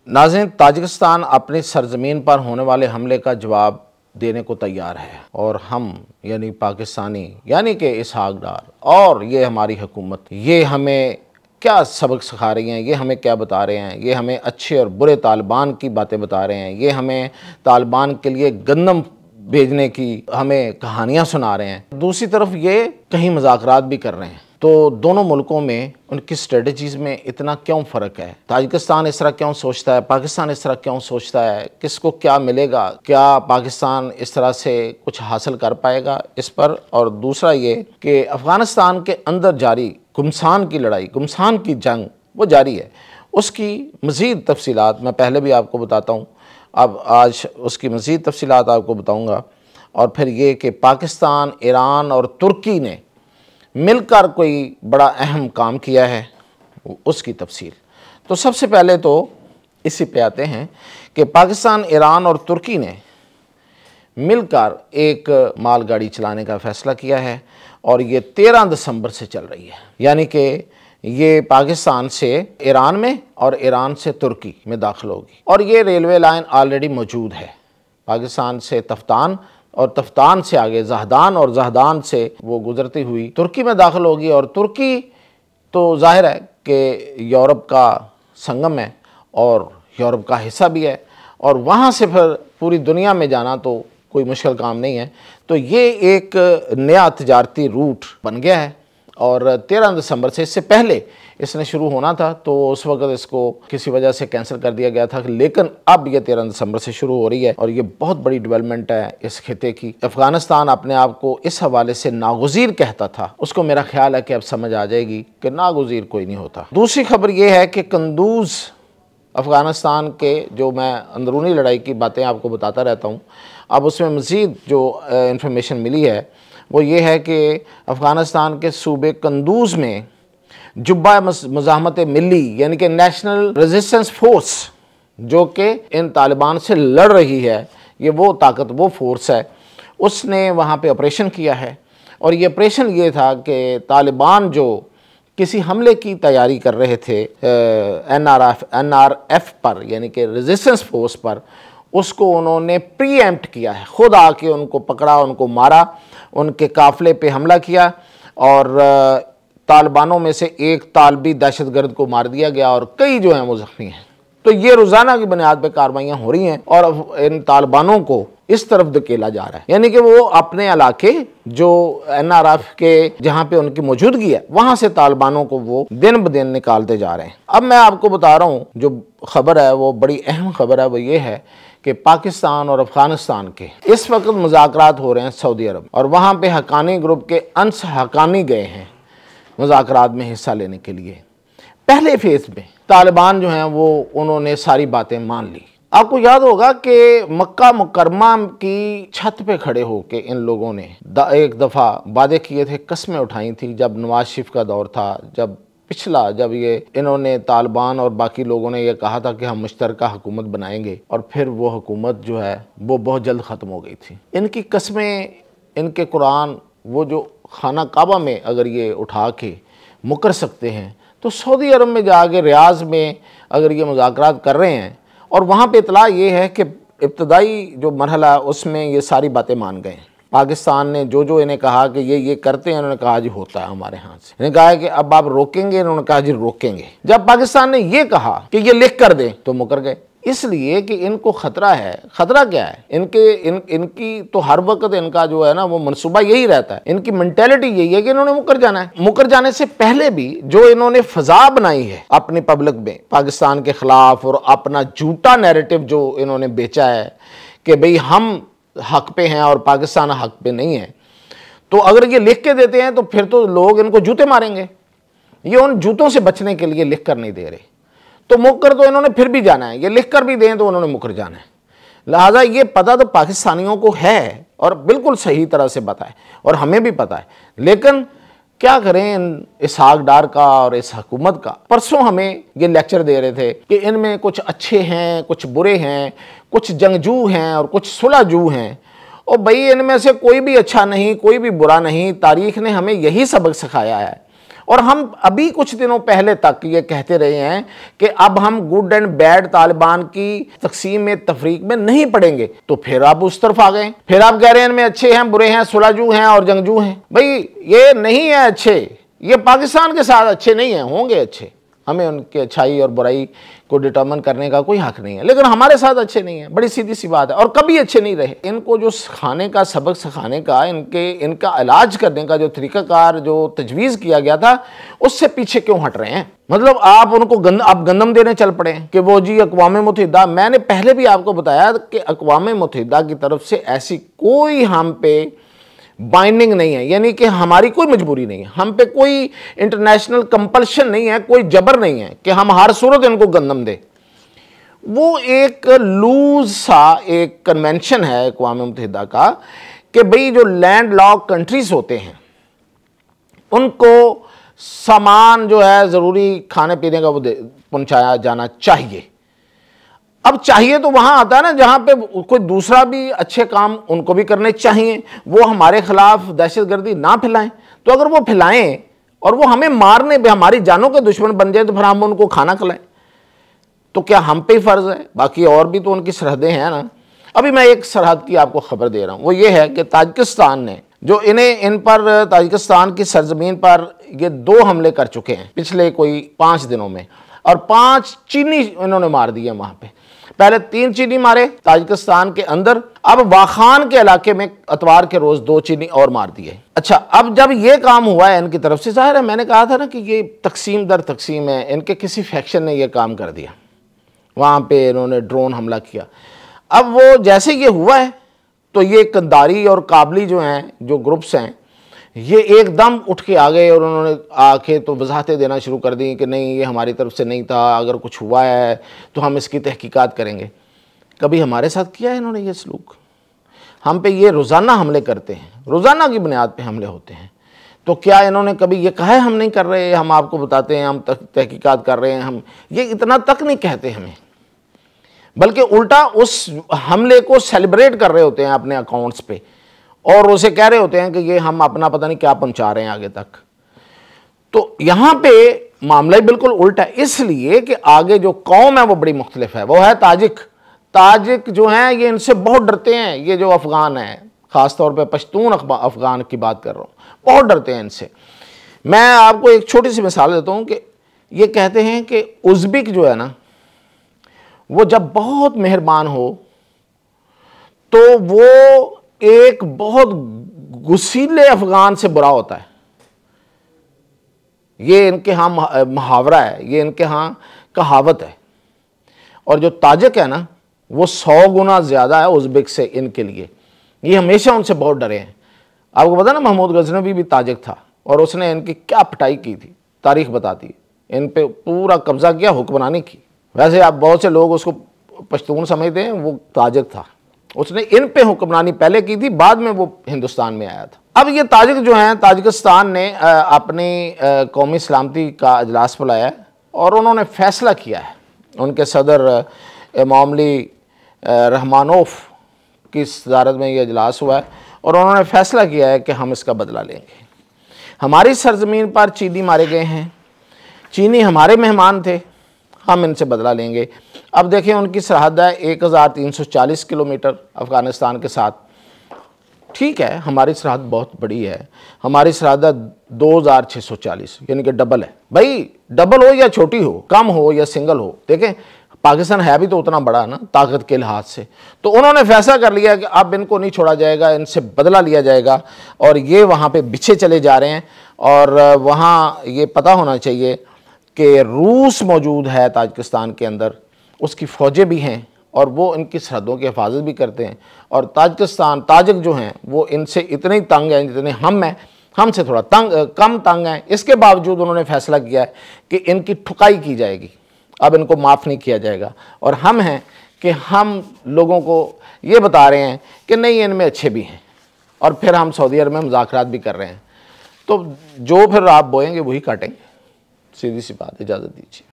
नाज़रीन, ताजिकिस्तान अपनी सरजमीन पर होने वाले हमले का जवाब देने को तैयार है और हम यानी पाकिस्तानी यानी कि इसहाक डार और ये हमारी हुकूमत ये हमें क्या सबक सिखा रही हैं, ये हमें क्या बता रहे हैं, ये हमें अच्छे और बुरे तालिबान की बातें बता रहे हैं, ये हमें तालिबान के लिए गंदम भेजने की हमें कहानियाँ सुना रहे हैं। दूसरी तरफ ये कहीं मज़ाकरात भी कर रहे हैं। तो दोनों मुल्कों में उनकी स्ट्रेटजीज़ में इतना क्यों फ़र्क है? ताजिकिस्तान इस तरह क्यों सोचता है, पाकिस्तान इस तरह क्यों सोचता है, किसको क्या मिलेगा, क्या पाकिस्तान इस तरह से कुछ हासिल कर पाएगा इस पर। और दूसरा ये कि अफ़गानिस्तान के अंदर जारी गुमसान की लड़ाई, गुमसान की जंग वो जारी है, उसकी मज़ीद तफसीलात मैं पहले भी आपको बताता हूँ, अब आज उसकी मज़ीद तफसीलात आपको बताऊँगा। और फिर ये कि पाकिस्तान, ईरान और तुर्की ने मिलकर कोई बड़ा अहम काम किया है, उसकी तफसील। तो सबसे पहले तो इसी पे आते हैं कि पाकिस्तान, ईरान और तुर्की ने मिलकर एक मालगाड़ी चलाने का फ़ैसला किया है और ये 13 दिसंबर से चल रही है, यानी कि ये पाकिस्तान से ईरान में और ईरान से तुर्की में दाखिल होगी। और ये रेलवे लाइन ऑलरेडी मौजूद है, पाकिस्तान से तफ्तान और तफ्तान से आगे जहदान और जहदान से वो गुजरती हुई तुर्की में दाखिल होगी। और तुर्की तो जाहिर है कि यूरोप का संगम है और यूरोप का हिस्सा भी है और वहाँ से फिर पूरी दुनिया में जाना तो कोई मुश्किल काम नहीं है। तो ये एक नया तजारती रूट बन गया है और 13 दिसंबर से, इससे पहले इसने शुरू होना था तो उस वक्त इसको किसी वजह से कैंसिल कर दिया गया था, लेकिन अब ये 13 दिसंबर से शुरू हो रही है और ये बहुत बड़ी डेवलपमेंट है इस खिते की। अफ़गानिस्तान अपने आप को इस हवाले से नागुज़ीर कहता था, उसको मेरा ख्याल है कि अब समझ आ जाएगी कि नागुज़ीर कोई नहीं होता। दूसरी खबर ये है कि कंदूज अफ़गानिस्तान के, जो मैं अंदरूनी लड़ाई की बातें आपको बताता रहता हूँ, अब उसमें मज़ीद जो इंफॉर्मेशन मिली है वो ये है कि अफ़गानिस्तान के सूबे कंदूज में जुब्बा मुज़ाहमत मिली यानी कि नेशनल रेजिस्टेंस फोर्स, जो कि इन तालिबान से लड़ रही है, ये वो ताकत, वो फोर्स है, उसने वहाँ पे ऑपरेशन किया है। और ये ऑपरेशन ये था कि तालिबान जो किसी हमले की तैयारी कर रहे थे NRF पर यानी कि रेजिस्टेंस फोर्स पर, उसको उन्होंने प्रीएम्प्ट किया है, खुद आके उनको पकड़ा, उनको मारा, उनके काफ़िले पे हमला किया और तालिबानों में से एक तालिबी दहशतगर्द को मार दिया गया और कई जो हैं वो ज़ख्मी हैं। तो ये रोज़ाना की बुनियाद पर कार्रवाइयाँ हो रही हैं और इन तालिबानों को इस तरफ धकेला जा रहा है, यानी कि वो अपने इलाके जो NRF के जहाँ पे उनकी मौजूदगी है वहाँ से तालिबानों को वो दिन ब दिन निकालते जा रहे हैं। अब मैं आपको बता रहा हूँ जो खबर है वो बड़ी अहम खबर है, वो ये है कि पाकिस्तान और अफ़गानिस्तान के इस वक्त मुज़ाकरात हो रहे हैं सऊदी अरब, और वहाँ पे हक्कानी ग्रुप के अंस हक्कानी गए हैं मुज़ाकरात में हिस्सा लेने के लिए। पहले फेज़ में तालिबान जो हैं वो उन्होंने सारी बातें मान ली। आपको याद होगा कि मक्का मुकरमा की छत पे खड़े होकर इन लोगों ने एक दफ़ा वादे किए थे, कस्में उठाई थी, जब नवाज शरीफ का दौर था, जब ये इन्होंने तालिबान और बाकी लोगों ने ये कहा था कि हम मुश्तरका हुकूमत बनाएंगे, और फिर वो हुकूमत जो है वो बहुत जल्द ख़त्म हो गई थी। इनकी कस्में, इनके कुरान, वो जो खाना काबा में अगर ये उठा के मुकर सकते हैं तो सऊदी अरब में जाके रियाज में अगर ये मुज़ाकरात कर रहे हैं, और वहाँ पे इतला ये है कि इब्तदाई जो मरहला है उसमें ये सारी बातें मान गए। पाकिस्तान ने जो इन्हें कहा कि ये करते हैं, इन्होंने कहा जी होता है हमारे हाथ से। इन्होंने कहा है कि अब आप रोकेंगे, इन्होंने कहा जी रोकेंगे। जब पाकिस्तान ने ये कहा कि ये लिख कर दें तो मुकर गए, इसलिए कि इनको ख़तरा है। ख़तरा क्या है? इनकी तो हर वक्त इनका जो है ना वो मनसूबा यही रहता है, इनकी मेंटेलिटी यही है कि इन्होंने मुकर जाना है। मुकर जाने से पहले भी जो इन्होंने फ़ज़ा बनाई है अपनी पब्लिक में पाकिस्तान के ख़िलाफ़, और अपना झूठा नैरेटिव जो इन्होंने बेचा है कि भाई हम हक पे हैं और पाकिस्तान हक पे नहीं है, तो अगर ये लिख के देते हैं तो फिर तो लोग इनको जूते मारेंगे। ये उन जूतों से बचने के लिए लिख कर नहीं दे रहे, तो मुकर तो इन्होंने फिर भी जाना है, ये लिख कर भी दें तो उन्होंने मुकर जाना है। लिहाजा ये पता तो पाकिस्तानियों को है और बिल्कुल सही तरह से पता है और हमें भी पता है, लेकिन क्या करें इसहाक डार का और इस हुकूमत का। परसों हमें ये लेक्चर दे रहे थे कि इनमें कुछ अच्छे हैं, कुछ बुरे हैं, कुछ जंगजू हैं और कुछ सुलहजू हैं। और भाई इनमें से कोई भी अच्छा नहीं, कोई भी बुरा नहीं, तारीख़ ने हमें यही सबक सिखाया है और हम अभी कुछ दिनों पहले तक ये कहते रहे हैं कि अब हम गुड एंड बैड तालिबान की तकसीम में, तफरीक में नहीं पड़ेंगे, तो फिर आप उस तरफ आ गए, फिर आप कह रहे हैं इनमें अच्छे हैं, बुरे हैं, सुलहजू हैं और जंगजू हैं। भाई ये नहीं है अच्छे, ये पाकिस्तान के साथ अच्छे नहीं है, होंगे अच्छे, हमें उनकी अच्छाई और बुराई को डिटर्मिन करने का कोई हक नहीं है, लेकिन हमारे साथ अच्छे नहीं है, बड़ी सीधी सी बात है, और कभी अच्छे नहीं रहे। इनको जो सिखाने का, सबक सिखाने का, इनका इलाज करने का जो तरीकाकार, जो तजवीज़ किया गया था, उससे पीछे क्यों हट रहे हैं? मतलब आप उनको आप गंदम देने चल पड़े हैं कि वो जी अक़वाम मुत्तहिदा। मैंने पहले भी आपको बताया कि अक़वाम मुत्तहिदा की तरफ से ऐसी कोई हम पे बाइंडिंग नहीं है, यानी कि हमारी कोई मजबूरी नहीं है, हम पे कोई इंटरनेशनल कंपल्शन नहीं है, कोई जबर नहीं है कि हम हर सूरत इनको गंदम दे। वो एक लूज सा एक कन्वेंशन है अक़वाम मुत्तहिदा का कि भाई जो लैंड लॉक कंट्रीज होते हैं उनको सामान जो है ज़रूरी खाने पीने का वो पहुंचाया जाना चाहिए। अब चाहिए तो वहां आता है ना जहां पे कोई दूसरा भी अच्छे काम उनको भी करने चाहिए, वो हमारे खिलाफ दहशतगर्दी ना फैलाएं। तो अगर वो फैलाएं और वो हमें मारने पे, हमारी जानों के दुश्मन बन जाए, तो फिर हम उनको खाना खिलाएं, तो क्या हम पे ही फर्ज है? बाकी और भी तो उनकी सरहदें हैं ना। अभी मैं एक सरहद की आपको खबर दे रहा हूं, वो ये है कि ताजिकिस्तान ने जो इन पर ताजिकिस्तान की सरजमीन पर ये 2 हमले कर चुके हैं पिछले कोई 5 दिनों में, और 5 चीनी इन्होंने मार दिए वहां पे। पहले 3 चीनी मारे ताजिकिस्तान के अंदर, अब वाखान के इलाके में अतवार के रोज 2 चीनी और मार दिए। अच्छा, अब जब ये काम हुआ है इनकी तरफ से, जाहिर है मैंने कहा था ना कि ये तकसीम दर तकसीम है, इनके किसी फैक्शन ने ये काम कर दिया, वहां पे इन्होंने ड्रोन हमला किया। अब वो जैसे ये हुआ है तो ये कंदारी और काबली जो हैं, जो ग्रुप्स हैं, ये एकदम उठ के आ गए और उन्होंने आके तो वजाहतें देना शुरू कर दी कि नहीं, ये हमारी तरफ से नहीं था, अगर कुछ हुआ है तो हम इसकी तहकीकात करेंगे। कभी हमारे साथ किया है इन्होंने ये सलूक? हम पे ये रोज़ाना हमले करते हैं, रोज़ाना की बुनियाद पे हमले होते हैं। तो क्या इन्होंने कभी ये कहा है हम नहीं कर रहे, हम आपको बताते हैं, हम तहकीकात कर रहे हैं? हम ये इतना तक नहीं कहते हमें, बल्कि उल्टा उस हमले को सेलिब्रेट कर रहे होते हैं अपने अकाउंट्स पे, और उसे कह रहे होते हैं कि ये हम अपना पता नहीं क्या पहुंचा रहे हैं आगे तक। तो यहां पे मामला ही बिल्कुल उल्टा है, इसलिए कि आगे जो कौम है वो बड़ी मुख्तलिफ है, वो है ताजिक। ताजिक जो हैं ये इनसे बहुत डरते हैं, ये जो अफगान है, ख़ासतौर पे पश्तून अफगान की बात कर रहा हूँ, बहुत डरते हैं इनसे। मैं आपको एक छोटी सी मिसाल देता हूँ कि ये कहते हैं कि उज़्बेक जो है ना, वो जब बहुत मेहरबान हो तो वो एक बहुत गुस्सीले अफगान से बुरा होता है। ये इनके यहाँ मुहावरा है, ये इनके यहाँ कहावत है। और जो ताजिक है ना, वो 100 गुना ज़्यादा है उज़्बेक से इनके लिए। ये हमेशा उनसे बहुत डरे हैं। आपको पता ना, महमूद गजनवी भी ताजिक था और उसने इनकी क्या पिटाई की थी, तारीख बताती है। इन पे पूरा कब्जा किया, हुक्मरानी की। वैसे आप बहुत से लोग उसको पश्तून समझते हैं, वो ताजिक था। उसने इन पे हुक्मरानी पहले की थी, बाद में वो हिंदुस्तान में आया था। अब ये ताजिक जो हैं, ताजिकिस्तान ने अपनी कौमी सलामती का अजलास बुलाया है और उन्होंने फ़ैसला किया है। उनके सदर इमामली रहमानोफ की सदारत में ये अजलास हुआ है और उन्होंने फ़ैसला किया है कि हम इसका बदला लेंगे। हमारी सरज़मीन पर चीनी मारे गए हैं, चीनी हमारे मेहमान थे, हम इनसे बदला लेंगे। अब देखिए, उनकी सरहद है 1340 किलोमीटर अफ़गानिस्तान के साथ। ठीक है, हमारी सरहद बहुत बड़ी है, हमारी सरहद 2640, यानी कि डबल है। भाई डबल हो या छोटी हो, कम हो या सिंगल हो, देखें पाकिस्तान है भी तो उतना बड़ा है ना ताकत के लिहाज से। तो उन्होंने फैसला कर लिया कि अब इनको नहीं छोड़ा जाएगा, इनसे बदला लिया जाएगा। और ये वहाँ पे बिछे चले जा रहे हैं। और वहाँ ये पता होना चाहिए कि रूस मौजूद है ताजिकिस्तान के अंदर, उसकी फ़ौजें भी हैं और वो इनकी सरहदों की हिफाजत भी करते हैं। और ताजिक जो हैं वो इनसे इतने ही तंग हैं जितने हम हैं, हमसे थोड़ा कम तंग हैं। इसके बावजूद उन्होंने फैसला किया है कि इनकी ठुकाई की जाएगी, अब इनको माफ़ नहीं किया जाएगा। और हम हैं कि हम लोगों को ये बता रहे हैं कि नहीं, इनमें अच्छे भी हैं। और फिर हम सऊदी अरब में मुज़ाकरात भी कर रहे हैं। तो जो फिर आप बोएंगे वही काटेंगे, सीधी सी बात। इजाज़त दीजिए।